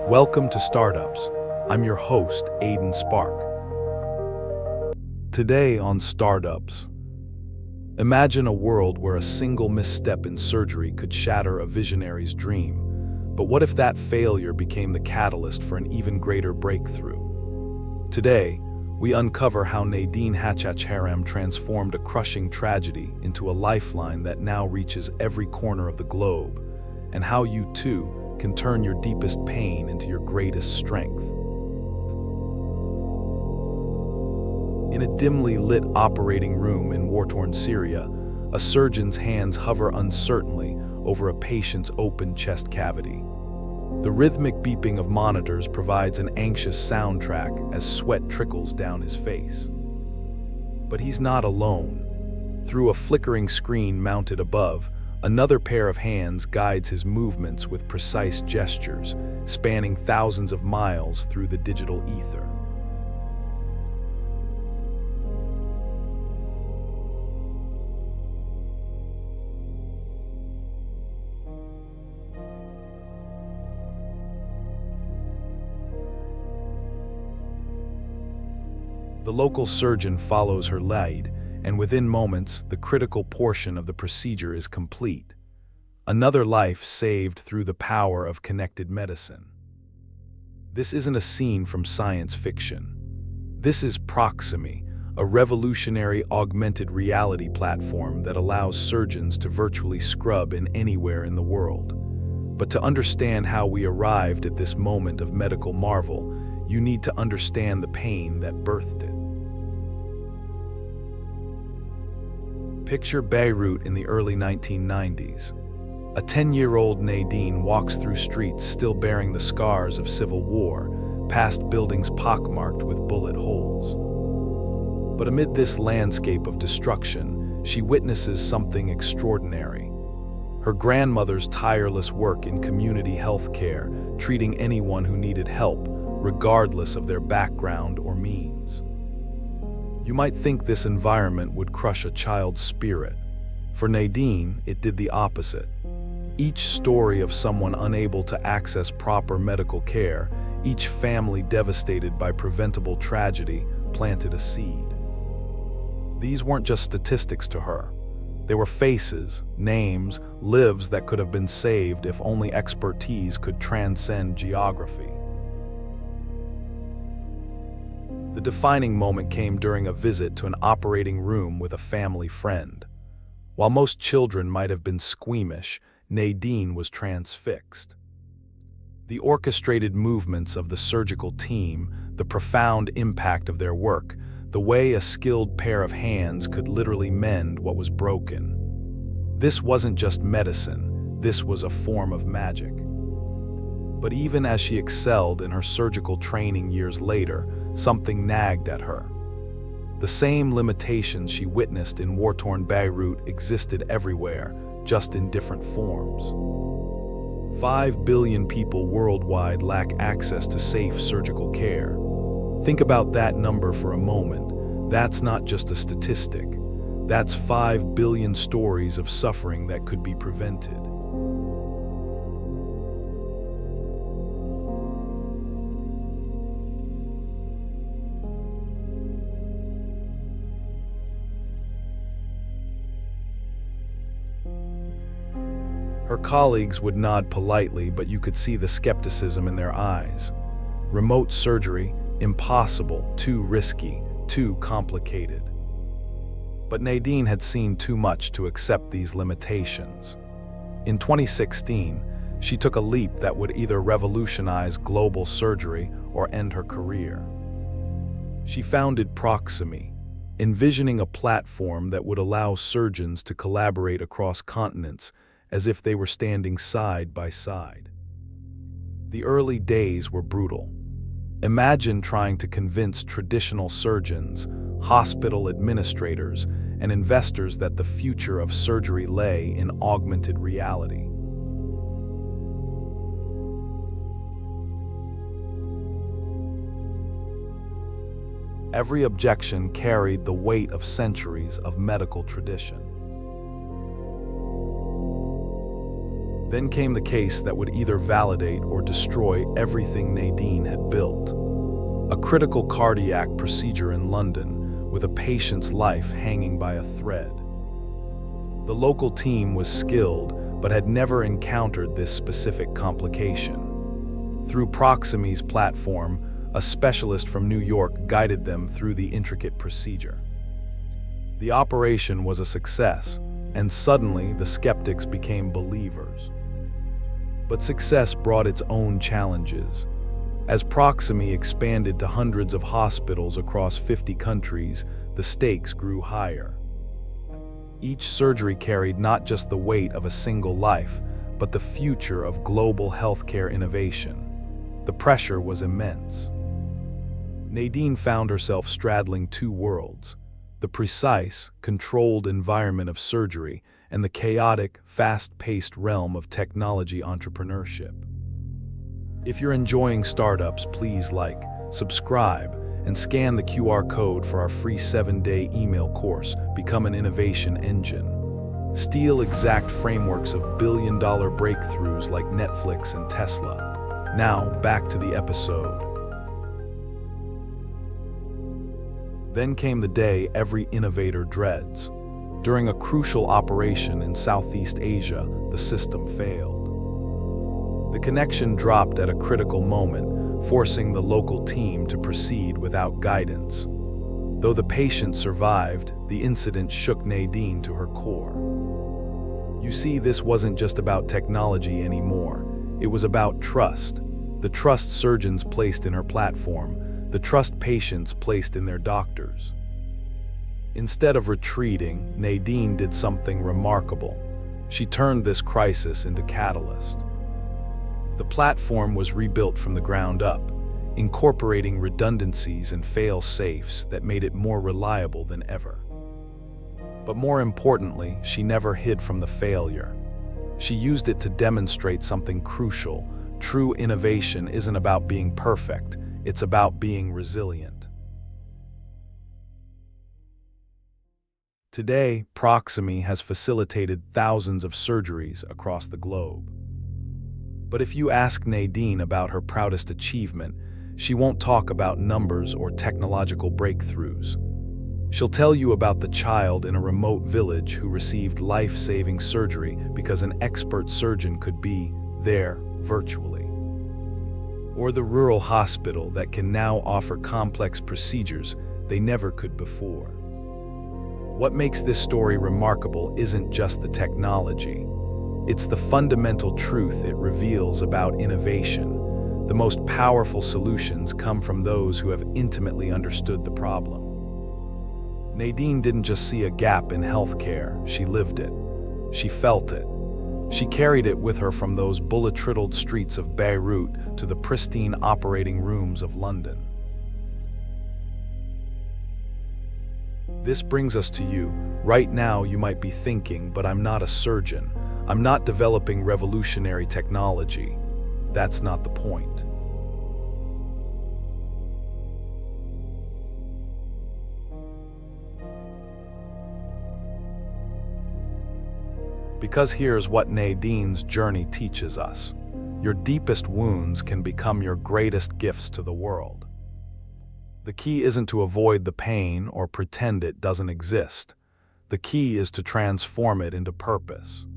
Welcome to Startups. I'm your host, Aiden Spark. Today on Startups, imagine a world where a single misstep in surgery could shatter a visionary's dream. But what if that failure became the catalyst for an even greater breakthrough? Today, we uncover how Nadine Hachach-Haram transformed a crushing tragedy into a lifeline that now reaches every corner of the globe, and how you too can turn your deepest pain into your greatest strength. In a dimly lit operating room in war-torn Syria, a surgeon's hands hover uncertainly over a patient's open chest cavity. The rhythmic beeping of monitors provides an anxious soundtrack as sweat trickles down his face. But he's not alone. Through a flickering screen mounted above, another pair of hands guides his movements with precise gestures, spanning thousands of miles through the digital ether. The local surgeon follows her lead, and within moments, the critical portion of the procedure is complete. Another life saved through the power of connected medicine. This isn't a scene from science fiction. This is Proximie, a revolutionary augmented reality platform that allows surgeons to virtually scrub in anywhere in the world. But to understand how we arrived at this moment of medical marvel, you need to understand the pain that birthed it. Picture Beirut in the early 1990s. A 10-year-old Nadine walks through streets still bearing the scars of civil war, past buildings pockmarked with bullet holes. But amid this landscape of destruction, she witnesses something extraordinary. Her grandmother's tireless work in community health care, treating anyone who needed help, regardless of their background or means. You might think this environment would crush a child's spirit. For Nadine, it did the opposite. Each story of someone unable to access proper medical care, each family devastated by preventable tragedy, planted a seed. These weren't just statistics to her. They were faces, names, lives that could have been saved if only expertise could transcend geography. The defining moment came during a visit to an operating room with a family friend. While most children might have been squeamish, Nadine was transfixed. The orchestrated movements of the surgical team, the profound impact of their work, the way a skilled pair of hands could literally mend what was broken. This wasn't just medicine, this was a form of magic. But even as she excelled in her surgical training years later, something nagged at her. The same limitations she witnessed in war-torn Beirut existed everywhere, just in different forms. 5 billion people worldwide lack access to safe surgical care. Think about that number for a moment. That's not just a statistic. That's 5 billion stories of suffering that could be prevented. Her colleagues would nod politely, but you could see the skepticism in their eyes. Remote surgery, impossible, too risky, too complicated. But Nadine had seen too much to accept these limitations. In 2016, she took a leap that would either revolutionize global surgery or end her career. She founded Proximie, envisioning a platform that would allow surgeons to collaborate across continents as if they were standing side by side. The early days were brutal. Imagine trying to convince traditional surgeons, hospital administrators, and investors that the future of surgery lay in augmented reality. Every objection carried the weight of centuries of medical tradition. Then came the case that would either validate or destroy everything Nadine had built. A critical cardiac procedure in London, with a patient's life hanging by a thread. The local team was skilled, but had never encountered this specific complication. Through Proximy's platform, a specialist from New York guided them through the intricate procedure. The operation was a success, and suddenly the skeptics became believers. But success brought its own challenges. As Proximy expanded to hundreds of hospitals across 50 countries, the stakes grew higher. Each surgery carried not just the weight of a single life, but the future of global healthcare innovation. The pressure was immense. Nadine found herself straddling two worlds: the precise, controlled environment of surgery and the chaotic, fast-paced realm of technology entrepreneurship. If you're enjoying startups, please like, subscribe, and scan the QR code for our free 7-day email course, Become an Innovation Engine. Steal exact frameworks of billion-dollar breakthroughs like Netflix and Tesla. Now, back to the episode. Then came the day every innovator dreads. During a crucial operation in Southeast Asia, the system failed. The connection dropped at a critical moment, forcing the local team to proceed without guidance. Though the patient survived, the incident shook Nadine to her core. You see, this wasn't just about technology anymore. It was about trust. The trust surgeons placed in her platform, the trust patients placed in their doctors. Instead of retreating, Nadine did something remarkable. She turned this crisis into catalyst. The platform was rebuilt from the ground up, incorporating redundancies and fail-safes that made it more reliable than ever. But more importantly, she never hid from the failure. She used it to demonstrate something crucial. True innovation isn't about being perfect, it's about being resilient. Today, Proximy has facilitated thousands of surgeries across the globe. But if you ask Nadine about her proudest achievement, she won't talk about numbers or technological breakthroughs. She'll tell you about the child in a remote village who received life-saving surgery because an expert surgeon could be there virtually. Or the rural hospital that can now offer complex procedures they never could before. What makes this story remarkable isn't just the technology. It's the fundamental truth it reveals about innovation. The most powerful solutions come from those who have intimately understood the problem. Nadine didn't just see a gap in healthcare, she lived it. She felt it. She carried it with her from those bullet-riddled streets of Beirut to the pristine operating rooms of London. This brings us to you. Right now you might be thinking, but I'm not a surgeon. I'm not developing revolutionary technology. That's not the point. Because here's what Nadine's journey teaches us. Your deepest wounds can become your greatest gifts to the world. The key isn't to avoid the pain or pretend it doesn't exist. The key is to transform it into purpose.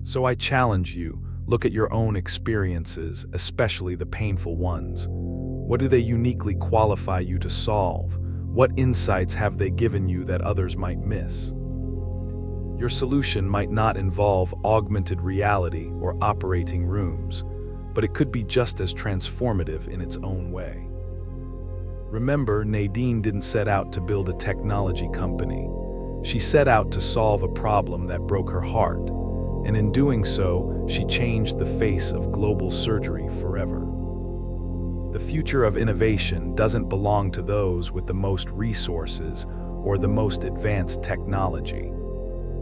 So I challenge you, look at your own experiences, especially the painful ones. What do they uniquely qualify you to solve? What insights have they given you that others might miss? Your solution might not involve augmented reality or operating rooms, but it could be just as transformative in its own way. Remember, Nadine didn't set out to build a technology company. She set out to solve a problem that broke her heart, and in doing so, she changed the face of global surgery forever. The future of innovation doesn't belong to those with the most resources or the most advanced technology.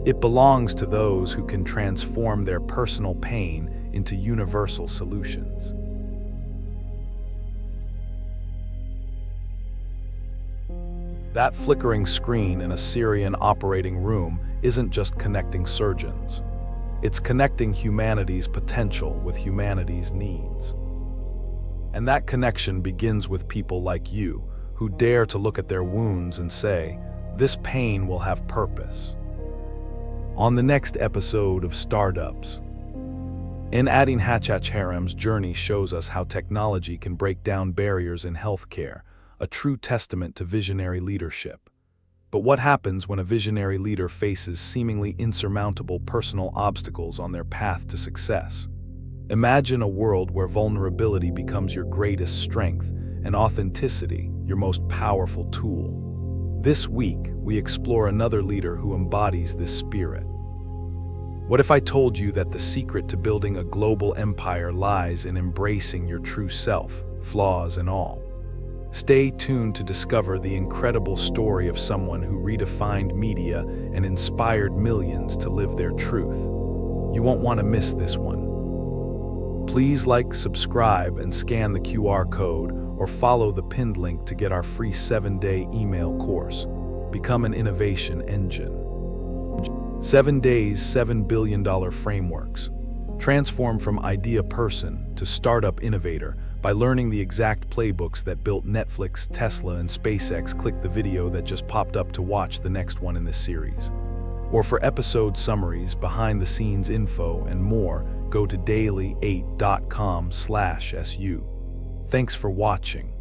It belongs to those who can transform their personal pain into universal solutions. That flickering screen in a Syrian operating room isn't just connecting surgeons. It's connecting humanity's potential with humanity's needs. And that connection begins with people like you, who dare to look at their wounds and say, "This pain will have purpose." On the next episode of Startups, Nadine Hachach-Haram's journey shows us how technology can break down barriers in healthcare, a true testament to visionary leadership. But what happens when a visionary leader faces seemingly insurmountable personal obstacles on their path to success? Imagine a world where vulnerability becomes your greatest strength and authenticity your most powerful tool. This week, we explore another leader who embodies this spirit. What if I told you that the secret to building a global empire lies in embracing your true self, flaws and all? Stay tuned to discover the incredible story of someone who redefined media and inspired millions to live their truth. You won't want to miss this one. Please like, subscribe, and scan the QR code or follow the pinned link to get our free 7-day email course. Become an innovation engine. 7 days, $7 billion frameworks. Transform from idea person to startup innovator by learning the exact playbooks that built Netflix, Tesla, and SpaceX. Click the video that just popped up to watch the next one in this series. Or for episode summaries, behind-the-scenes info, and more, go to daily8.com/su. Thanks for watching.